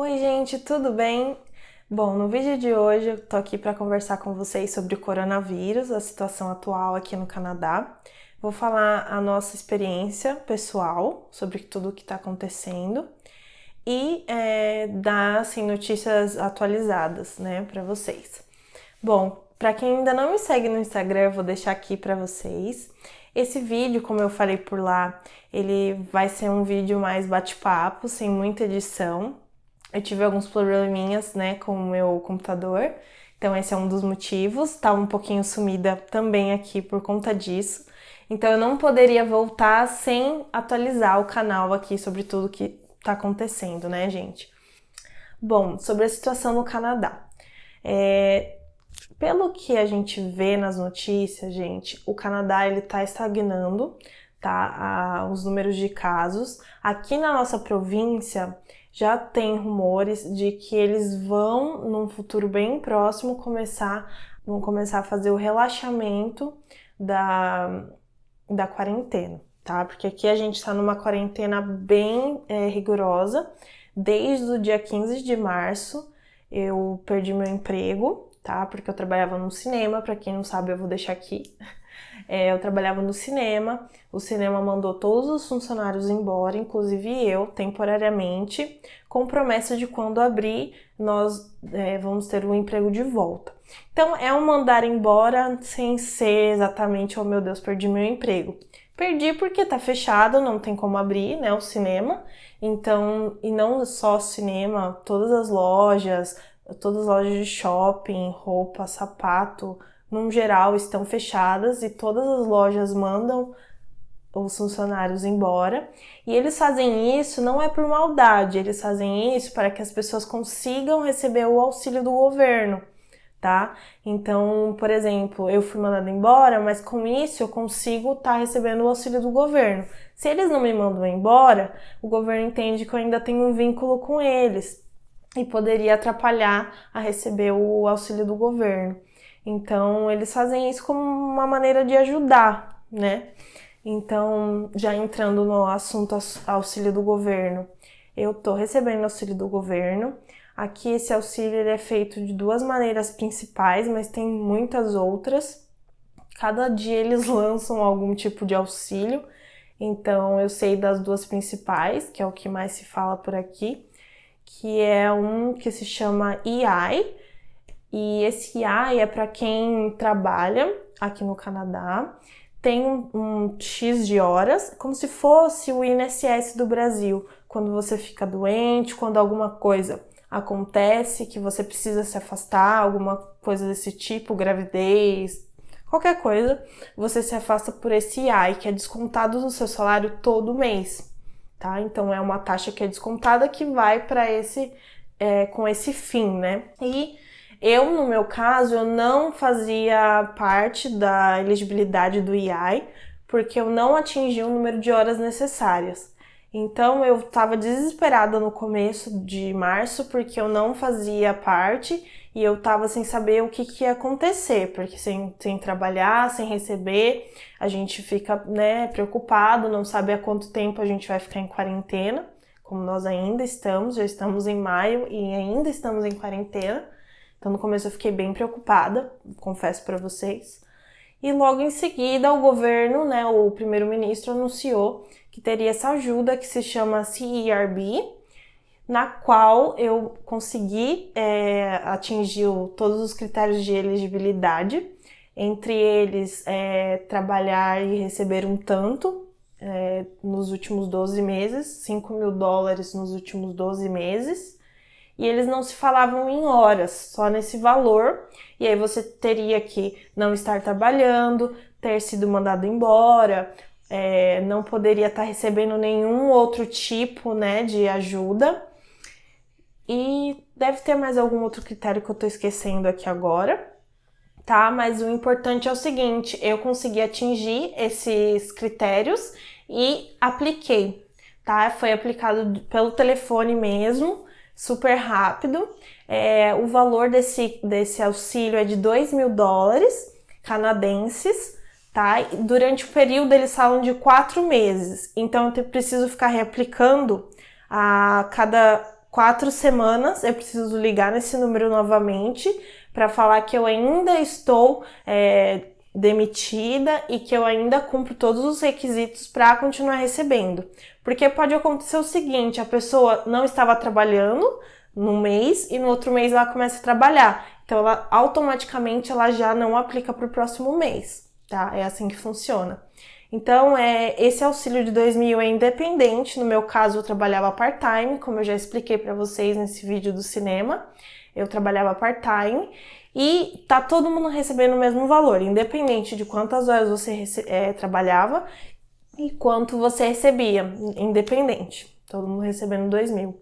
Oi, gente, tudo bem? Bom, no vídeo de hoje eu tô aqui para conversar com vocês sobre o coronavírus, a situação atual aqui no Canadá. Vou falar a nossa experiência pessoal sobre tudo o que está acontecendo e dar assim, notícias atualizadas, né, para vocês. Bom, para quem ainda não me segue no Instagram, eu vou deixar aqui para vocês. Esse vídeo, como eu falei por lá, ele vai ser um vídeo mais bate-papo, sem muita edição. Eu tive alguns probleminhas, né, com o meu computador, então esse é um dos motivos. Tá um pouquinho sumida também aqui por conta disso. Então eu não poderia voltar sem atualizar o canal aqui sobre tudo que tá acontecendo, né, gente? Bom, sobre a situação no Canadá. Pelo que a gente vê nas notícias, gente, o Canadá ele tá estagnando, tá? Os números de casos. Aqui na nossa província já tem rumores de que eles vão, num futuro bem próximo, vão começar a fazer o relaxamento da quarentena, tá? Porque aqui a gente tá numa quarentena bem rigorosa. Desde o dia 15 de março eu perdi meu emprego, tá? Porque eu trabalhava no cinema, pra quem não sabe eu vou deixar aqui. Eu trabalhava no cinema, o cinema mandou todos os funcionários embora, inclusive eu, temporariamente, com promessa de quando abrir, nós vamos ter o emprego de volta. Então, é um mandar embora sem ser exatamente, oh meu Deus, perdi meu emprego. Perdi porque tá fechado, não tem como abrir, né, o cinema. Então, e não só cinema, todas as lojas de shopping, roupa, sapato, num geral, estão fechadas e todas as lojas mandam os funcionários embora. E eles fazem isso não é por maldade, eles fazem isso para que as pessoas consigam receber o auxílio do governo, tá? Então, por exemplo, eu fui mandada embora, mas com isso eu consigo estar recebendo o auxílio do governo. Se eles não me mandam embora, o governo entende que eu ainda tenho um vínculo com eles e poderia atrapalhar a receber o auxílio do governo. Então, eles fazem isso como uma maneira de ajudar, né? Então, já entrando no assunto auxílio do governo, eu tô recebendo auxílio do governo. Aqui esse auxílio ele é feito de duas maneiras principais, mas tem muitas outras. Cada dia eles lançam algum tipo de auxílio. Então, eu sei das duas principais, que é o que mais se fala por aqui, que é um que se chama EI, e esse EI é para quem trabalha aqui no Canadá, tem um X de horas, como se fosse o INSS do Brasil, quando você fica doente, quando alguma coisa acontece que você precisa se afastar, alguma coisa desse tipo, gravidez, qualquer coisa, você se afasta por esse EI, que é descontado do seu salário todo mês, tá? Então é uma taxa que é descontada que vai para com esse fim, né? E eu, no meu caso, eu não fazia parte da elegibilidade do EI, porque eu não atingi o número de horas necessárias. Então, eu estava desesperada no começo de março, porque eu não fazia parte e eu estava sem saber o que ia acontecer, porque sem trabalhar, sem receber, a gente fica, né, preocupado, não sabe há quanto tempo a gente vai ficar em quarentena, como nós ainda estamos, já estamos em maio e ainda estamos em quarentena. Então, no começo eu fiquei bem preocupada, confesso para vocês. E logo em seguida, o governo, né, o primeiro-ministro anunciou que teria essa ajuda que se chama CERB, na qual eu consegui atingir todos os critérios de elegibilidade, entre eles trabalhar e receber um tanto nos últimos 12 meses, $5.000 nos últimos 12 meses, e eles não se falavam em horas, só nesse valor, e aí você teria que não estar trabalhando, ter sido mandado embora, não poderia estar recebendo nenhum outro tipo, né, de ajuda, e deve ter mais algum outro critério que eu tô esquecendo aqui agora, tá? Mas o importante é o seguinte, eu consegui atingir esses critérios e apliquei, tá? Foi aplicado pelo telefone mesmo, super rápido. O valor desse auxílio é de $2.000 canadenses, tá? Durante o período eles falam de 4 meses, então eu preciso ficar reaplicando a cada 4 semanas eu preciso ligar nesse número novamente para falar que eu ainda estou demitida e que eu ainda cumpro todos os requisitos para continuar recebendo. Porque pode acontecer o seguinte, a pessoa não estava trabalhando no mês e no outro mês ela começa a trabalhar. Então, automaticamente ela já não aplica para o próximo mês, tá? É assim que funciona. Então, esse auxílio de 2.000 é independente. No meu caso, eu trabalhava part-time, como eu já expliquei para vocês nesse vídeo do cinema. Eu trabalhava part-time e tá todo mundo recebendo o mesmo valor, independente de quantas horas você trabalhava e quanto você recebia, independente. Todo mundo recebendo 2.000.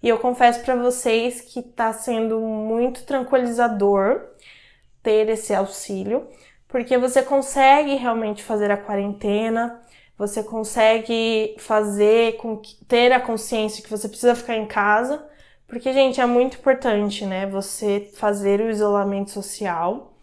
E eu confesso para vocês que tá sendo muito tranquilizador ter esse auxílio, porque você consegue realmente fazer a quarentena, você consegue ter a consciência que você precisa ficar em casa, porque, gente, é muito importante, né, você fazer o isolamento social.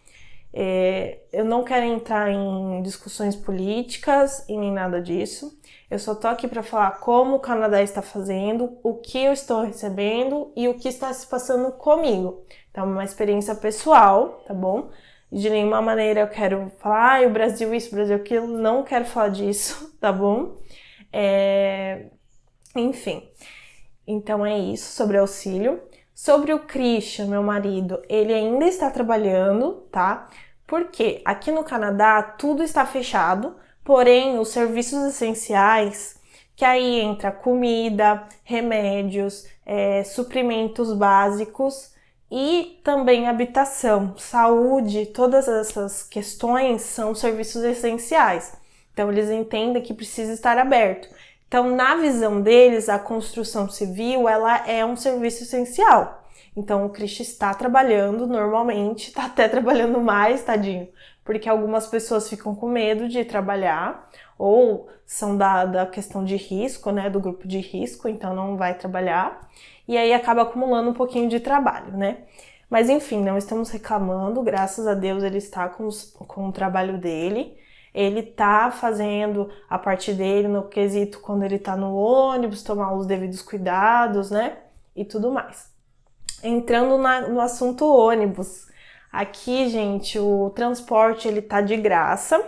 Eu não quero entrar em discussões políticas e nem nada disso. Eu só tô aqui para falar como o Canadá está fazendo, o que eu estou recebendo e o que está se passando comigo. Então, é uma experiência pessoal, tá bom? De nenhuma maneira eu quero falar, o Brasil isso, o Brasil aquilo, não quero falar disso, tá bom? Enfim, então é isso sobre auxílio. Sobre o Christian, meu marido, ele ainda está trabalhando, tá? Porque aqui no Canadá tudo está fechado, porém os serviços essenciais, que aí entra comida, remédios, suprimentos básicos e também habitação, saúde, todas essas questões são serviços essenciais. Então eles entendem que precisa estar aberto. Então, na visão deles, a construção civil, ela é um serviço essencial. Então, o Christian está trabalhando normalmente, está até trabalhando mais, tadinho, porque algumas pessoas ficam com medo de trabalhar, ou são da questão de risco, né, do grupo de risco, então não vai trabalhar, e aí acaba acumulando um pouquinho de trabalho, né? Mas enfim, não estamos reclamando, graças a Deus ele está com o trabalho dele. Ele tá fazendo a parte dele no quesito quando ele tá no ônibus, tomar os devidos cuidados, né? E tudo mais. Entrando no assunto ônibus. Aqui, gente, o transporte ele tá de graça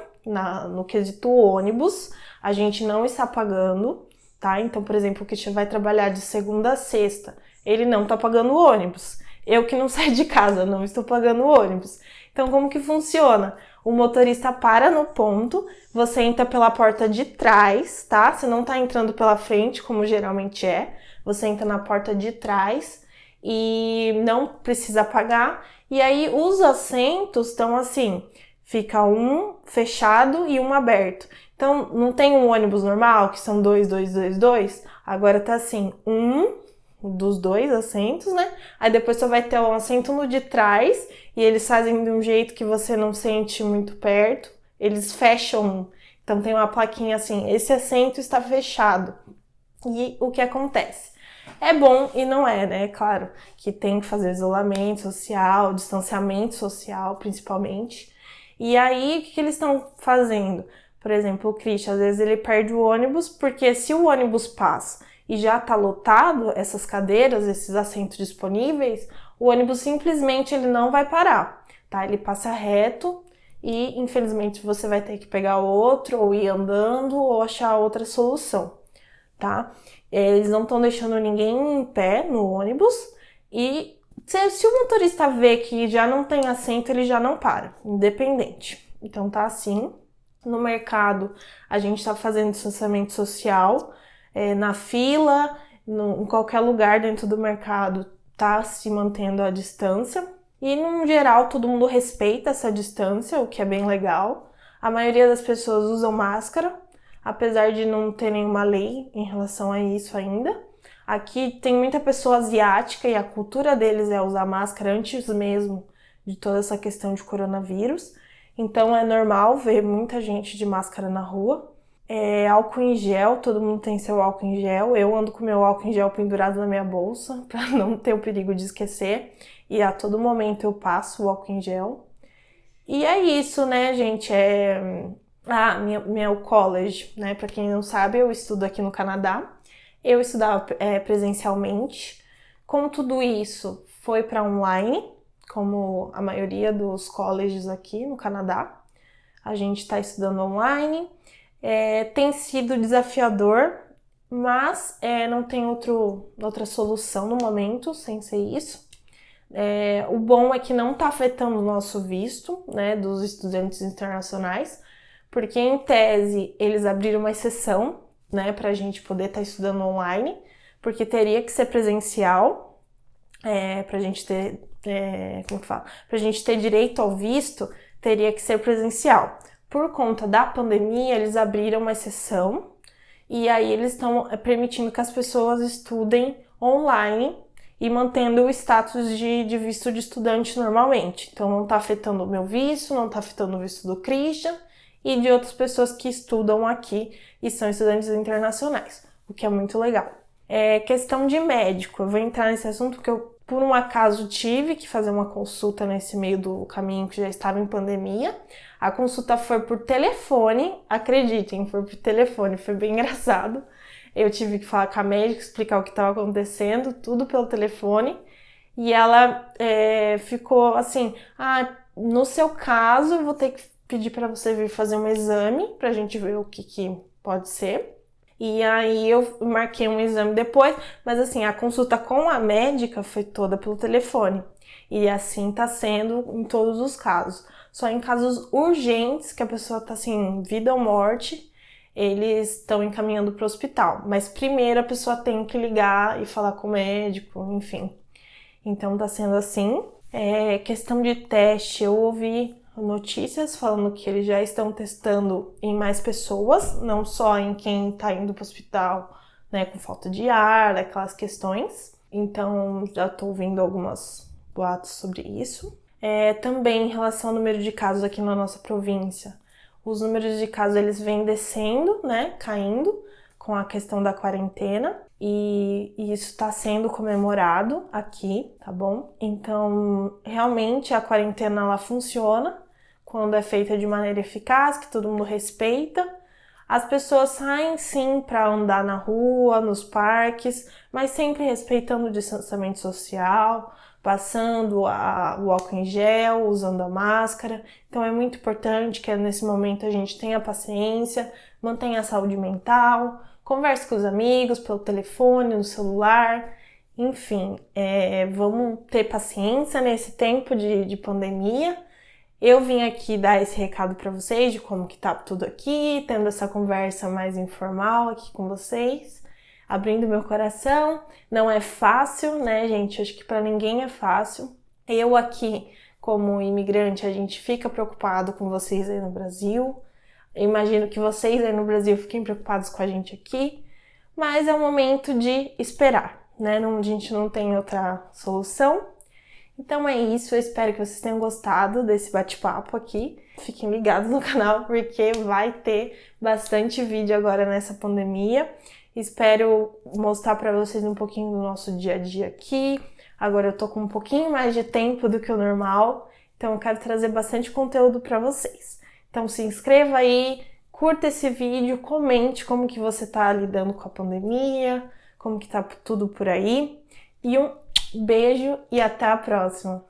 no quesito ônibus. A gente não está pagando, tá? Então, por exemplo, o Christian vai trabalhar de segunda a sexta. Ele não tá pagando o ônibus. Eu que não saio de casa, não estou pagando o ônibus. Então, como que funciona? O motorista para no ponto, você entra pela porta de trás, tá? Você não tá entrando pela frente, como geralmente é. Você entra na porta de trás e não precisa pagar. E aí, os assentos estão assim, fica um fechado e um aberto. Então, não tem um ônibus normal, que são dois. Agora tá assim, um dos 2 assentos, né? Aí depois só vai ter um assento no de trás e eles fazem de um jeito que você não sente muito perto. Eles fecham, então tem uma plaquinha assim, esse assento está fechado. E o que acontece? É bom e não é, né? Claro que tem que fazer isolamento social, distanciamento social, principalmente. E aí, o que eles estão fazendo? Por exemplo, o Christian, às vezes ele perde o ônibus, porque se o ônibus passa e já tá lotado, essas cadeiras, esses assentos disponíveis, o ônibus simplesmente ele não vai parar, tá? Ele passa reto e, infelizmente, você vai ter que pegar outro, ou ir andando, ou achar outra solução, tá? Eles não estão deixando ninguém em pé no ônibus e se o motorista vê que já não tem assento, ele já não para, independente. Então tá assim. No mercado, a gente tá fazendo distanciamento social, na fila, em qualquer lugar dentro do mercado, tá se mantendo a distância. E, no geral, todo mundo respeita essa distância, o que é bem legal. A maioria das pessoas usam máscara, apesar de não ter nenhuma lei em relação a isso ainda. Aqui tem muita pessoa asiática e a cultura deles é usar máscara antes mesmo de toda essa questão de coronavírus. Então é normal ver muita gente de máscara na rua. Álcool em gel, todo mundo tem seu álcool em gel. Eu ando com meu álcool em gel pendurado na minha bolsa para não ter o perigo de esquecer. E a todo momento eu passo o álcool em gel. E é isso, né, gente? Meu college, né? Para quem não sabe, eu estudo aqui no Canadá. Eu estudava presencialmente Com tudo isso, foi para online, como a maioria dos colleges aqui no Canadá. A gente está estudando online. Tem sido desafiador, mas não tem outra solução no momento sem ser isso. O bom é que não está afetando o nosso visto, né, dos estudantes internacionais, porque em tese eles abriram uma exceção, né, para a gente poder estar estudando online, porque teria que ser presencial, para a gente ter, para a gente ter direito ao visto, teria que ser presencial. Por conta da pandemia, eles abriram uma exceção e aí eles estão permitindo que as pessoas estudem online e mantendo o status de visto de estudante normalmente. Então não está afetando o meu visto, não está afetando o visto do Christian e de outras pessoas que estudam aqui e são estudantes internacionais, o que é muito legal. Questão de médico, eu vou entrar nesse assunto porque eu, por um acaso, tive que fazer uma consulta nesse meio do caminho que já estava em pandemia. A consulta foi por telefone, acreditem, foi por telefone, foi bem engraçado. Eu tive que falar com a médica, explicar o que estava acontecendo, tudo pelo telefone. E ela ficou assim, no seu caso, eu vou ter que pedir para você vir fazer um exame, para a gente ver o que pode ser. E aí eu marquei um exame depois, mas assim, a consulta com a médica foi toda pelo telefone. E assim tá sendo em todos os casos. Só em casos urgentes, que a pessoa tá assim, vida ou morte, eles estão encaminhando para o hospital. Mas primeiro a pessoa tem que ligar e falar com o médico, enfim. Então tá sendo assim. Questão de teste, eu ouvi notícias falando que eles já estão testando em mais pessoas, não só em quem está indo para o hospital, né, com falta de ar, aquelas questões. Então já estou ouvindo algumas boatos sobre isso. Também em relação ao número de casos aqui na nossa província, os números de casos eles vêm descendo, né, caindo com a questão da quarentena. E isso está sendo comemorado aqui, tá bom? Então, realmente a quarentena ela funciona quando é feita de maneira eficaz, que todo mundo respeita. As pessoas saem sim para andar na rua, nos parques, mas sempre respeitando o distanciamento social, passando o álcool em gel, usando a máscara. Então é muito importante que nesse momento a gente tenha paciência, mantenha a saúde mental, converse com os amigos pelo telefone, no celular, enfim, vamos ter paciência nesse tempo de pandemia. Eu vim aqui dar esse recado para vocês de como que tá tudo aqui, tendo essa conversa mais informal aqui com vocês, abrindo meu coração. Não é fácil, né, gente? Acho que para ninguém é fácil. Eu aqui, como imigrante, a gente fica preocupado com vocês aí no Brasil. Eu imagino que vocês aí no Brasil fiquem preocupados com a gente aqui, mas é um momento de esperar, né? A gente não tem outra solução. Então é isso, eu espero que vocês tenham gostado desse bate-papo aqui. Fiquem ligados no canal porque vai ter bastante vídeo agora nessa pandemia. Espero mostrar para vocês um pouquinho do nosso dia a dia aqui. Agora eu tô com um pouquinho mais de tempo do que o normal, então eu quero trazer bastante conteúdo para vocês. Então se inscreva aí, curta esse vídeo, comente como que você tá lidando com a pandemia, como que tá tudo por aí. E um beijo e até a próxima!